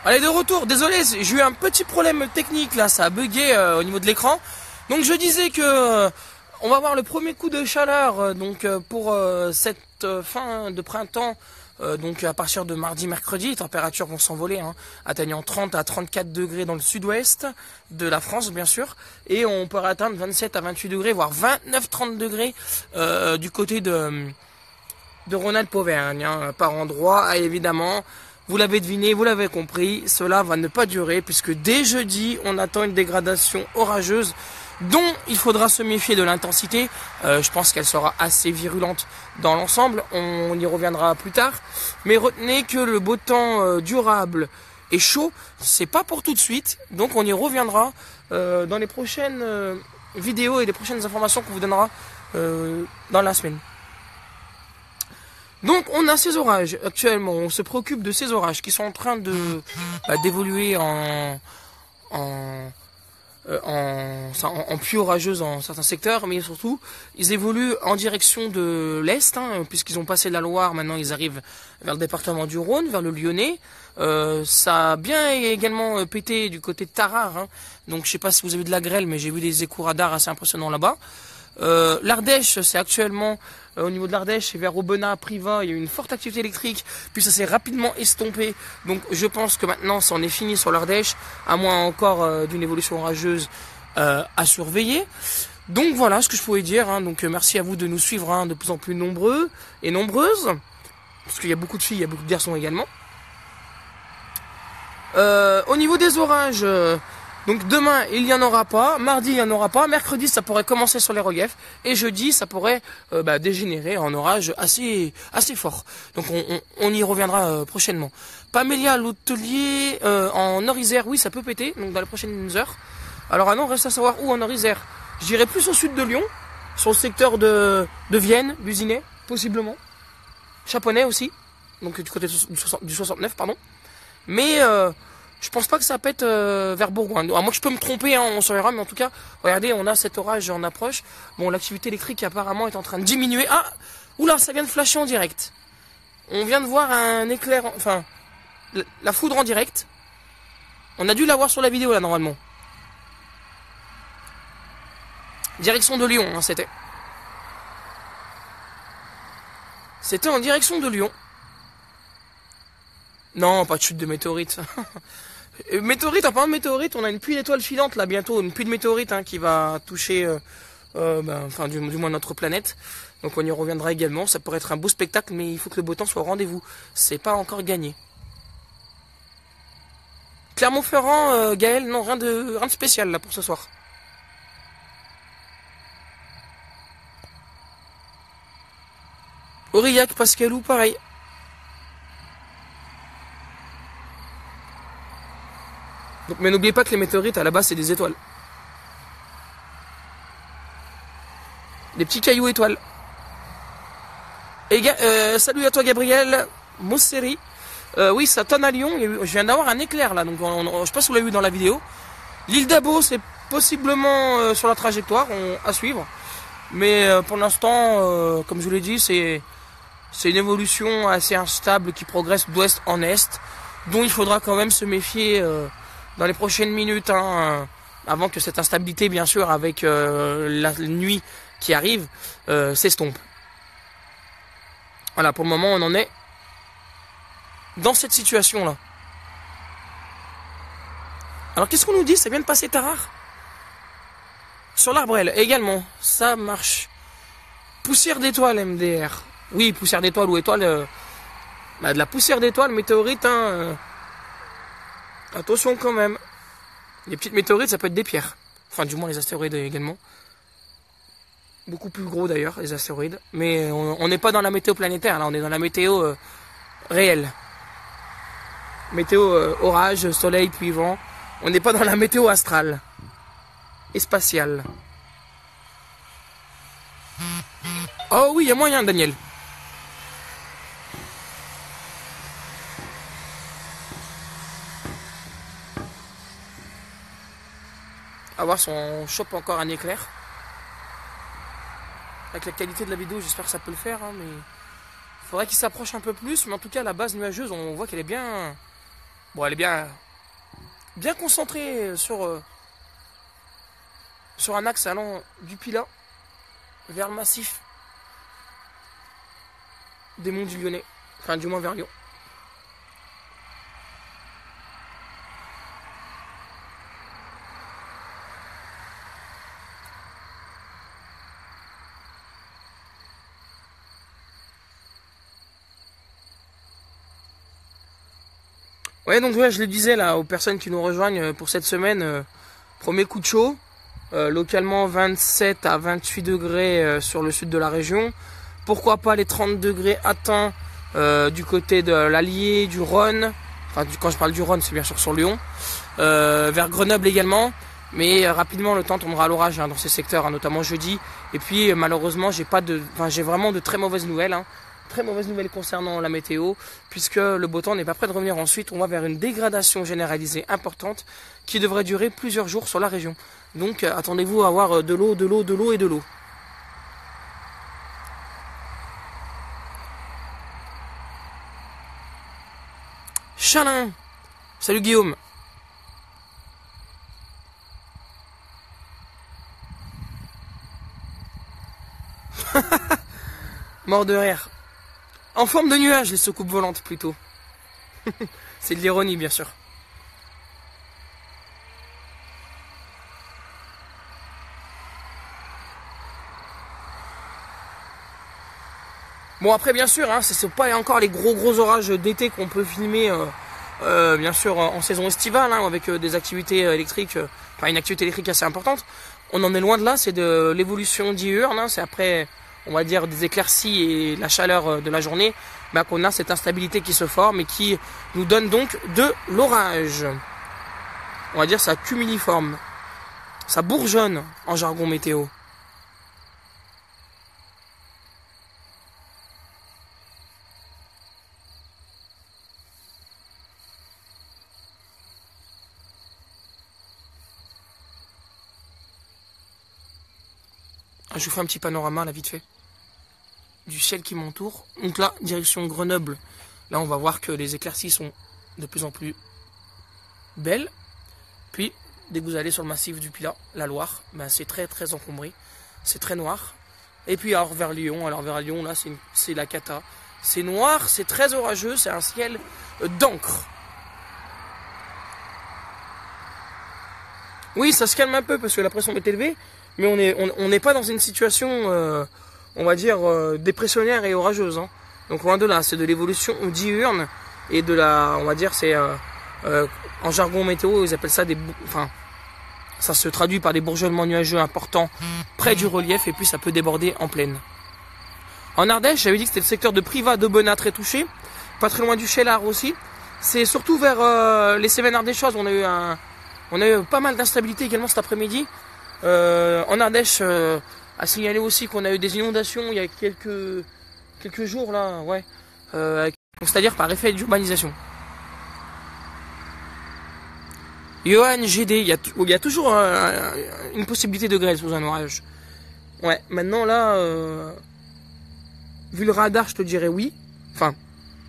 Allez, de retour, désolé, j'ai eu un petit problème technique là, ça a bugué au niveau de l'écran. Donc je disais que on va avoir le premier coup de chaleur pour cette fin de printemps. Donc à partir de mardi, mercredi, les températures vont s'envoler, atteignant 30 à 34 degrés dans le sud-ouest de la France bien sûr. Et on pourra atteindre 27 à 28 degrés, voire 29-30 degrés du côté de Rhône-Alpes-Auvergne, par endroit, évidemment. Vous l'avez deviné, vous l'avez compris, cela va ne pas durer puisque dès jeudi, on attend une dégradation orageuse dont il faudra se méfier de l'intensité. Je pense qu'elle sera assez virulente dans l'ensemble, on y reviendra plus tard. Mais retenez que le beau temps durable et chaud, c'est pas pour tout de suite, donc on y reviendra dans les prochaines vidéos et les prochaines informations qu'on vous donnera dans la semaine. Donc on a ces orages actuellement, on se préoccupe de ces orages qui sont en train d'évoluer en pluie orageuse en certains secteurs, mais surtout ils évoluent en direction de l'Est, puisqu'ils ont passé la Loire, maintenant ils arrivent vers le département du Rhône, vers le Lyonnais. Ça a bien également pété du côté de Tarare, donc je sais pas si vous avez de la grêle, mais j'ai vu des échos radars assez impressionnants là-bas. L'Ardèche, c'est actuellement au niveau de l'Ardèche, c'est vers Aubenas, Privas, il y a eu une forte activité électrique, puis ça s'est rapidement estompé. Donc je pense que maintenant c'en est fini sur l'Ardèche, à moins encore d'une évolution orageuse à surveiller. Donc voilà ce que je pouvais dire. Donc merci à vous de nous suivre de plus en plus nombreux et nombreuses, parce qu'il y a beaucoup de filles, il y a beaucoup de garçons également. Au niveau des orages, donc demain il n'y en aura pas, mardi il n'y en aura pas, mercredi ça pourrait commencer sur les reliefs et jeudi ça pourrait dégénérer en orage assez fort. Donc on y reviendra prochainement. Pamélia l'hôtelier en Nord-Isère, oui ça peut péter, donc dans les prochaines heures. Alors non, reste à savoir où en Nord-Isère. Je dirais plus au sud de Lyon, sur le secteur de Vienne, Buzinay, possiblement. Chaponnet aussi, donc du côté du 69 pardon. Mais je pense pas que ça pète vers Bourgoin. Alors moi je peux me tromper, on s'en verra, mais en tout cas, regardez, on a cet orage en approche. Bon, l'activité électrique apparemment est en train de diminuer. Ah, oula, ça vient de flasher en direct. On vient de voir un éclair, enfin, la foudre en direct. On a dû la voir sur la vidéo là normalement. Direction de Lyon, c'était. C'était en direction de Lyon. Non, pas de chute de météorite. Météorite, en parlant de météorite, on a une pluie d'étoiles filantes là bientôt, une pluie de météorites qui va toucher, du moins notre planète. Donc on y reviendra également. Ça pourrait être un beau spectacle, mais il faut que le beau temps soit au rendez-vous. C'est pas encore gagné. Clermont-Ferrand, Gaël, non, rien de spécial là pour ce soir. Aurillac, Pascalou, pareil. Donc, mais n'oubliez pas que les météorites à la base c'est des étoiles. Des petits cailloux étoiles. Et salut à toi Gabriel Mosseri. Oui, ça tonne à Lyon. Je viens d'avoir un éclair là, donc je sais pas si vous l'avez vu dans la vidéo. L'île d'Abo c'est possiblement sur la trajectoire à suivre. Mais pour l'instant, comme je vous l'ai dit, c'est une évolution assez instable qui progresse d'ouest en est, dont il faudra quand même se méfier dans les prochaines minutes, avant que cette instabilité, bien sûr, avec la nuit qui arrive, s'estompe. Voilà, pour le moment, on en est dans cette situation-là. Alors, qu'est-ce qu'on nous dit? Ça vient de passer Tarare. Sur l'Arbrel, également, ça marche. Poussière d'étoiles, MDR. Oui, poussière d'étoiles ou étoiles. De la poussière d'étoiles, météorite, attention quand même. Les petites météorites, ça peut être des pierres. Enfin, du moins les astéroïdes également. Beaucoup plus gros d'ailleurs, les astéroïdes. Mais on n'est pas dans la météo planétaire, là, on est dans la météo réelle. Météo orage, soleil, pluie, vent. On n'est pas dans la météo astrale. Et spatiale. Oh oui, il y a moyen, Daniel. À voir si on chope encore un éclair. Avec la qualité de la vidéo, j'espère que ça peut le faire, mais il faudrait qu'il s'approche un peu plus. Mais en tout cas, la base nuageuse, on voit qu'elle est bien Bon, elle est bien concentrée sur un axe allant du Pilat vers le massif des Monts du Lyonnais. Enfin, du moins vers Lyon. Ouais, donc ouais, je le disais là aux personnes qui nous rejoignent pour cette semaine, premier coup de chaud, localement 27 à 28 degrés sur le sud de la région. Pourquoi pas les 30 degrés atteints du côté de l'Allier, du Rhône. Enfin, quand je parle du Rhône, c'est bien sûr sur Lyon. Vers Grenoble également. Mais rapidement, le temps tombera à l'orage dans ces secteurs, notamment jeudi. Et puis malheureusement, j'ai vraiment de très mauvaises nouvelles. Très mauvaise nouvelle concernant la météo, puisque le beau temps n'est pas prêt de revenir ensuite. On va vers une dégradation généralisée importante qui devrait durer plusieurs jours sur la région. Donc attendez-vous à avoir de l'eau, de l'eau, de l'eau et de l'eau. Chalin. Salut Guillaume. Mort de rire. En forme de nuage, les soucoupes volantes plutôt. C'est de l'ironie, bien sûr. Bon, après, bien sûr, ce ne sont pas encore les gros orages d'été qu'on peut filmer, bien sûr, en saison estivale, avec des activités électriques, enfin une activité électrique assez importante. On en est loin de là, c'est de l'évolution diurne, c'est après, on va dire, des éclaircies et la chaleur de la journée, qu'on a cette instabilité qui se forme et qui nous donne donc de l'orage. On va dire ça cumuliforme. Ça bourgeonne en jargon météo. Je vous fais un petit panorama là vite fait du ciel qui m'entoure. Donc là, direction Grenoble. Là, on va voir que les éclaircies sont de plus en plus belles. Puis, dès que vous allez sur le massif du Pilat, la Loire, c'est très encombré. C'est très noir. Et puis, alors vers Lyon, là, c'est la cata. C'est noir, c'est très orageux, c'est un ciel d'encre. Oui, ça se calme un peu parce que la pression est élevée, mais on n'est pas dans une situation, on va dire, dépressionnaire et orageuse. Donc loin de là, c'est de l'évolution diurne et de la, on va dire, c'est en jargon météo, ils appellent ça ça se traduit par des bourgeonnements nuageux importants près du relief et puis ça peut déborder en plaine. En Ardèche, j'avais dit que c'était le secteur de Privas, d'Aubenas très touché, pas très loin du Cheylard aussi. C'est surtout vers les Cévennes ardéchoises, on a eu pas mal d'instabilité également cet après-midi. En Ardèche, à signaler aussi qu'on a eu des inondations il y a quelques jours là, ouais. C'est-à-dire par effet d'urbanisation. Johan GD, il y a toujours une possibilité de grêle sous un orage. Ouais, maintenant là, vu le radar, je te dirais oui. Enfin,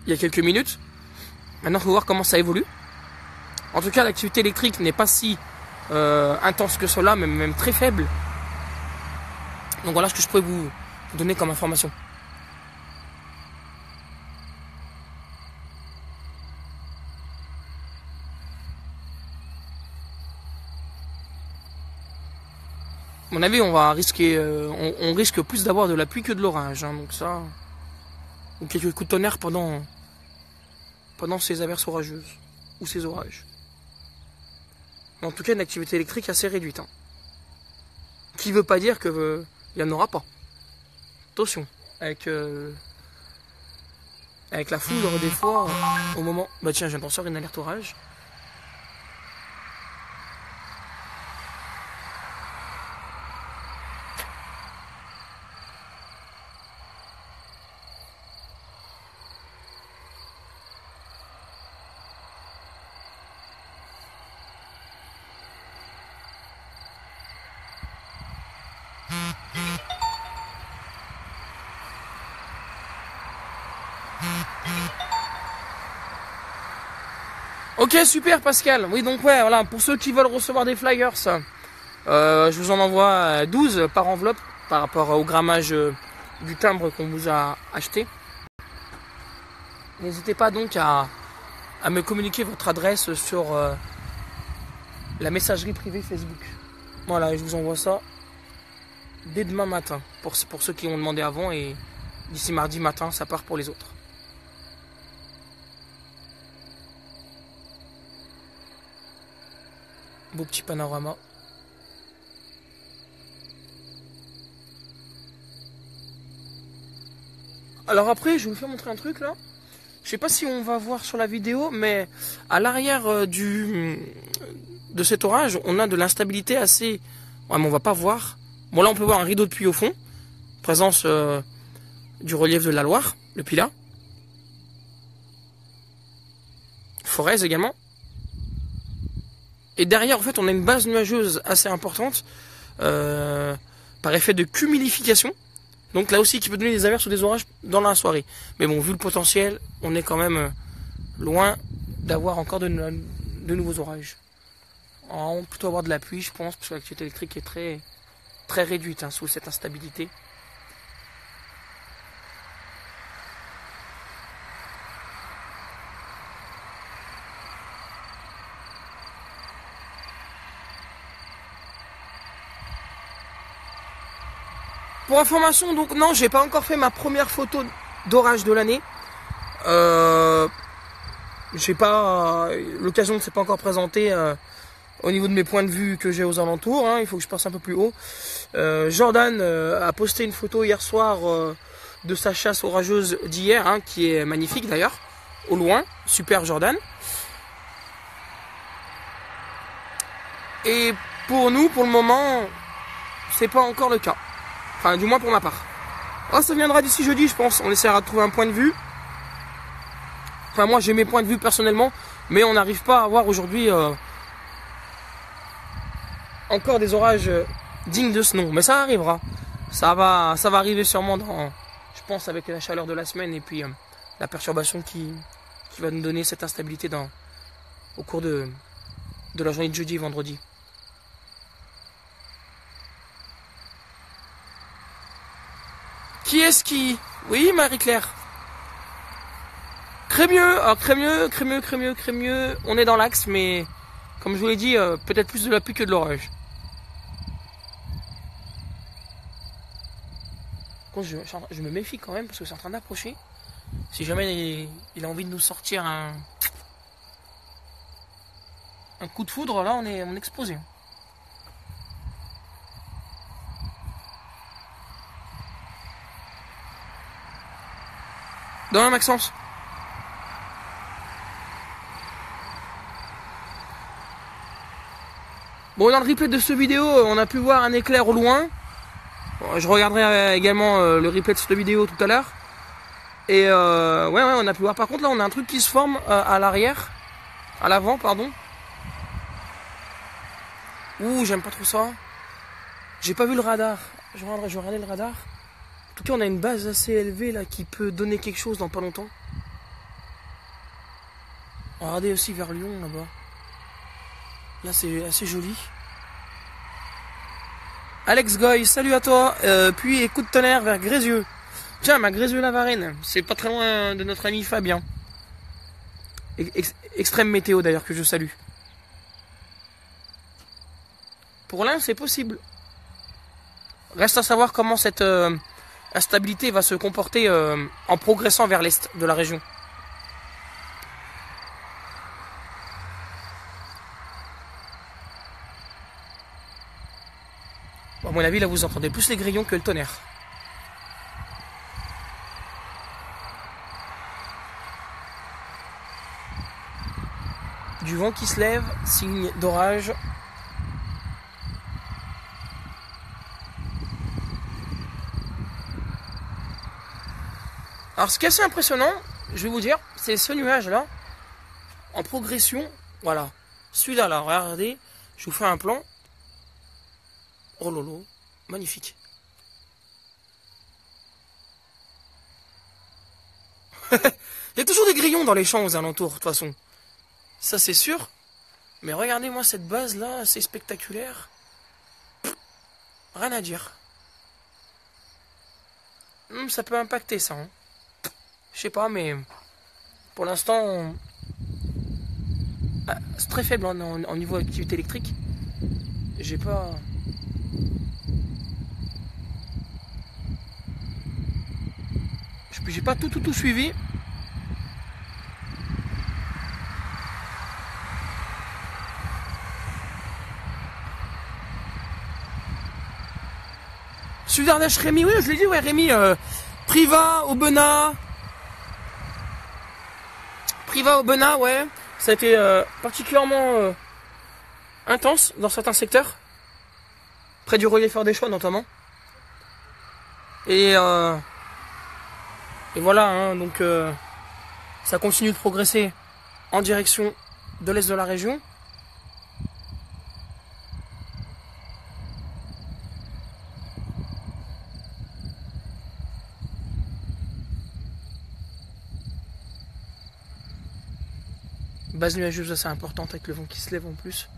il y a quelques minutes. Maintenant, il faut voir comment ça évolue. En tout cas, l'activité électrique n'est pas si intense que cela, même très faible. Donc voilà ce que je pourrais vous donner comme information. À mon avis, on va risquer, on risque plus d'avoir de la pluie que de l'orage, donc ça, ou quelques coups de tonnerre pendant ces averses orageuses ou ces orages. Mais en tout cas, une activité électrique assez réduite. Qui veut pas dire que il y en aura pas. Attention, avec la foudre des fois, au moment, tiens, je viens de recevoir une alerte orage. Ok, super Pascal. Oui, donc ouais, voilà, pour ceux qui veulent recevoir des flyers, je vous en envoie 12 par enveloppe par rapport au grammage du timbre qu'on vous a acheté. N'hésitez pas donc à me communiquer votre adresse sur la messagerie privée Facebook. Voilà, je vous envoie ça dès demain matin pour ceux qui ont demandé avant, et d'ici mardi matin, ça part pour les autres. Beau petit panorama. Alors après, je vais vous faire montrer un truc là. Je sais pas si on va voir sur la vidéo, mais à l'arrière de cet orage, on a de l'instabilité assez... Ouais, mais on va pas voir. Bon, là on peut voir un rideau de pluie au fond. Présence du relief de la Loire, le Pilat. Forez également. Et derrière, en fait, on a une base nuageuse assez importante par effet de cumulification. Donc là aussi, qui peut donner des averses ou des orages dans la soirée. Mais bon, vu le potentiel, on est quand même loin d'avoir encore de nouveaux orages. On va plutôt avoir de la pluie, je pense, parce que l'activité électrique est très réduite sous cette instabilité. Pour information, donc non, j'ai pas encore fait ma première photo d'orage de l'année. J'ai pas l'occasion ne s'est pas encore présentée au niveau de mes points de vue que j'ai aux alentours. Il faut que je passe un peu plus haut. Jordan a posté une photo hier soir de sa chasse orageuse d'hier, qui est magnifique d'ailleurs, au loin. Super Jordan. Et pour nous, pour le moment, c'est pas encore le cas. Enfin, du moins pour ma part. Oh, ça viendra d'ici jeudi, je pense. On essaiera de trouver un point de vue. Enfin, moi, j'ai mes points de vue personnellement. Mais on n'arrive pas à avoir aujourd'hui encore des orages dignes de ce nom. Mais ça arrivera. Ça va arriver sûrement je pense, avec la chaleur de la semaine. Et puis, la perturbation qui va nous donner cette instabilité au cours de la journée de jeudi et vendredi. Qui est-ce qui... Oui, Marie-Claire. Crémieux, Crémieux. On est dans l'axe, mais comme je vous l'ai dit, peut-être plus de la pluie que de l'orage. Je me méfie quand même, parce que c'est en train d'approcher. Si jamais il a envie de nous sortir un coup de foudre, là on est exposé. De rien, Maxence. Bon, dans le replay de cette vidéo, on a pu voir un éclair au loin. Bon, je regarderai également le replay de cette vidéo tout à l'heure. Et ouais, on a pu voir. Par contre, là, on a un truc qui se forme à l'arrière. À l'avant, pardon. Ouh, j'aime pas trop ça. J'ai pas vu le radar. Je vais regarder le radar. En tout cas, on a une base assez élevée là qui peut donner quelque chose dans pas longtemps. Regardez aussi vers Lyon là-bas. Là, c'est assez joli. Alex Goy, salut à toi. Puis écoute de tonnerre vers Grézieux. Tiens, ma Grézieux-la-Varenne. C'est pas très loin de notre ami Fabien. Extrême météo d'ailleurs que je salue. Pour l'un, c'est possible. Reste à savoir comment cette instabilité va se comporter en progressant vers l'est de la région. Bon, à mon avis, là, vous entendez plus les grillons que le tonnerre. Du vent qui se lève, signe d'orage. Alors ce qui est assez impressionnant, je vais vous dire, c'est ce nuage là, en progression, voilà. Celui-là, là, regardez, je vous fais un plan. Oh lolo, magnifique. Il y a toujours des grillons dans les champs aux alentours, de toute façon. Ça c'est sûr. Mais regardez-moi cette base là, c'est spectaculaire. Rien à dire. Ça peut impacter ça. Hein. Je sais pas, mais pour l'instant, c'est très faible en niveau activité électrique. J'ai pas. J'ai pas tout suivi. Sud-Ardèche, Rémi, oui, je l'ai dit, ouais, Rémi, Privas, Aubenas, ouais, ça a été particulièrement intense dans certains secteurs, près du relais Fort des Choix notamment. Et voilà, hein, donc ça continue de progresser en direction de l'est de la région. Base nuageuse assez importante avec le vent qui se lève en plus.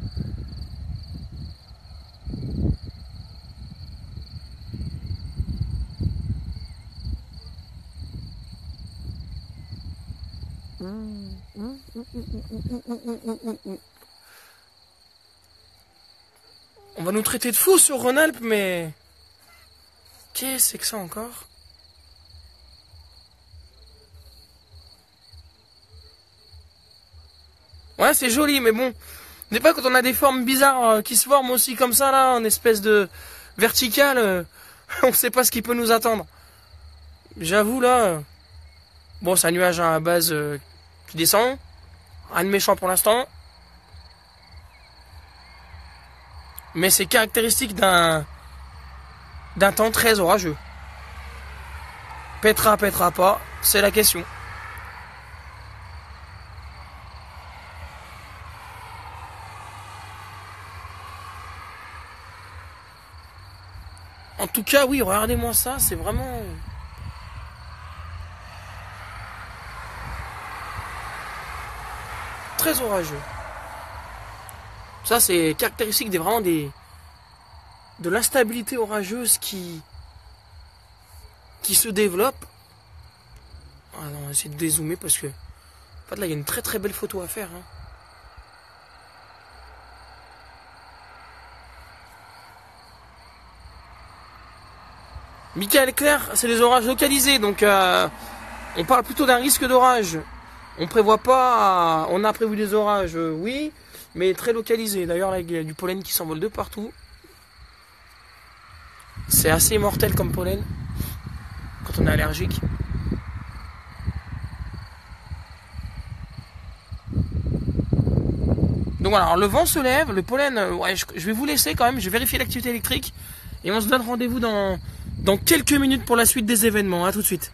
On va nous traiter de fous sur Rhône-Alpes, mais qu'est-ce que ça encore? Ouais, c'est joli, mais bon, des fois quand on a des formes bizarres qui se forment aussi comme ça là, en espèce de verticale, on sait pas ce qui peut nous attendre. J'avoue là, bon, c'est un nuage à base qui descend, rien de méchant pour l'instant, mais c'est caractéristique d'un temps très orageux. Pètera pas, c'est la question. En tout cas, oui, regardez-moi ça, c'est vraiment... très orageux. Ça, c'est caractéristique de l'instabilité orageuse qui se développe. Ah non, on va essayer de dézoomer parce que... En fait, là, il y a une très très belle photo à faire. Hein. Michael Clair, c'est des orages localisés, donc on parle plutôt d'un risque d'orage. On prévoit pas, on a prévu des orages, oui, mais très localisés. D'ailleurs, là, il y a du pollen qui s'envole de partout. C'est assez mortel comme pollen quand on est allergique. Donc voilà, alors le vent se lève, le pollen, ouais, je vais vous laisser quand même, je vais vérifier l'activité électrique et on se donne rendez-vous dans quelques minutes pour la suite des événements. À tout de suite.